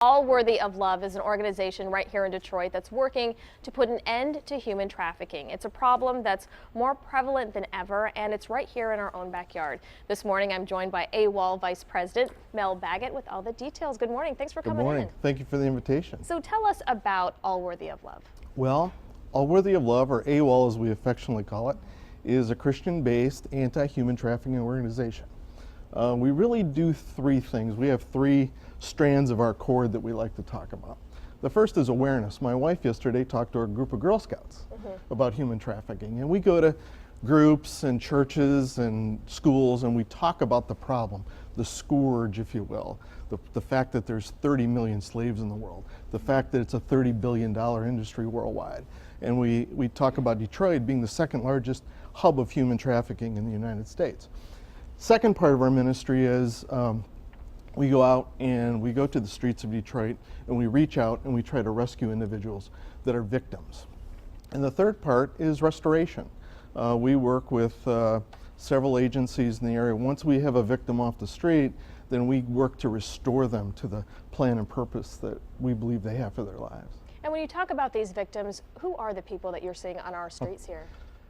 All Worthy of Love is an organization right here in Detroit that's working to put an end to human trafficking. It's a problem that's more prevalent than ever, and it's right here in our own backyard. This morning, I'm joined by AWOL Vice President Mel Baggett with all the details. Good morning. Thanks for coming in. Good morning. Thank you for the invitation. So tell us about All Worthy of Love. Well, All Worthy of Love, or AWOL as we affectionately call it, is a Christian-based anti-human trafficking organization. We really do three things. We have three strands of our cord that we like to talk about. The first is awareness. My wife yesterday talked to a group of Girl Scouts about human trafficking, and we go to groups and churches and schools and we talk about the problem, the scourge, if you will, the fact that there's 30 million slaves in the world, the fact that it's a $30 billion industry worldwide. And we talk about Detroit being the second largest hub of human trafficking in the United States. Second part of our ministry is we go out and we go to the streets of Detroit and we reach out and we try to rescue individuals that are victims. And the third part is restoration. We work with several agencies in the area. Once we have a victim off the street, then we work to restore them to the plan and purpose that we believe they have for their lives. And when you talk about these victims, who are the people that you're seeing on our streets here?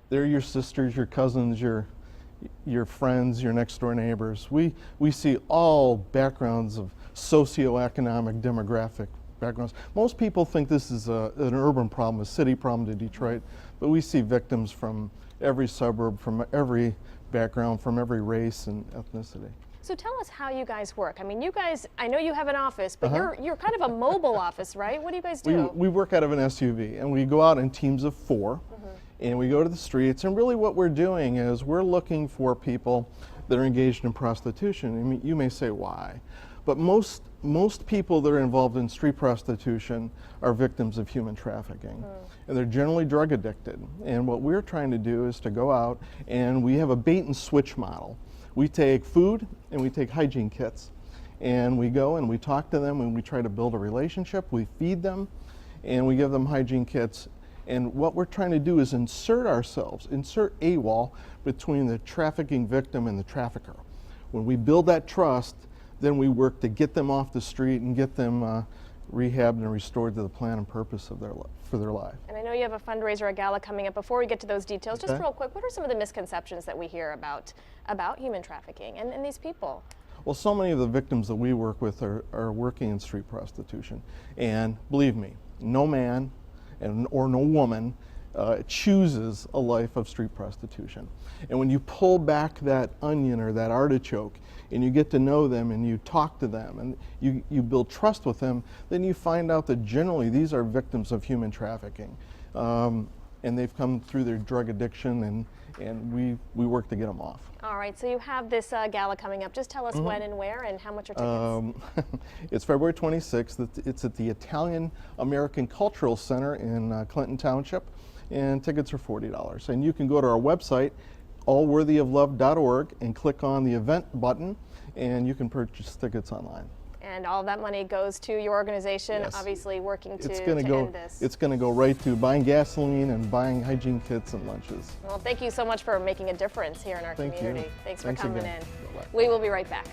They're your sisters, your cousins, your friends, your next door neighbors. We see all backgrounds of socioeconomic, demographic backgrounds. Most people think this is an urban problem, a city problem to Detroit, but we see victims from every suburb, from every background, from every race and ethnicity. So tell us how you guys work. I mean, you guys, I know you have an office, but you're kind of a mobile office, right? What do you guys do? We work out of an SUV, and we go out in teams of 4, and we go to the streets, and really what we're doing is we're looking for people that are engaged in prostitution. I mean, you may say why, but most people that are involved in street prostitution are victims of human trafficking, and they're generally drug addicted. And what we're trying to do is to go out, and we have a bait and switch model. We take food and we take hygiene kits, and we go and we talk to them and we try to build a relationship. We feed them and we give them hygiene kits. And what we're trying to do is insert AWOL between the trafficking victim and the trafficker. When we build that trust, then we work to get them off the street and get them rehabbed and restored to the plan and purpose of for their life. And I know you have a fundraiser, a gala coming up. Before we get to those details, just real quick, what are some of the misconceptions that we hear about human trafficking and these people? Well, so many of the victims that we work with are working in street prostitution. And believe me, no man or no woman chooses a life of street prostitution. And when you pull back that onion or that artichoke and you get to know them and you talk to them and you build trust with them, then you find out that generally these are victims of human trafficking. And they've come through their drug addiction, and we work to get them off. All right, so you have this gala coming up. Just tell us when and where and how much are tickets? It's February 26th. It's at the Italian American Cultural Center in Clinton Township, and tickets are $40. And you can go to our website, allworthyoflove.org, and click on the event button, and you can purchase tickets online. And all of that money goes to your organization, obviously working to end this. It's going to go right to buying gasoline and buying hygiene kits and lunches. Well, thank you so much for making a difference here in our community. You. Thanks for coming in. Bye-bye. We will be right back.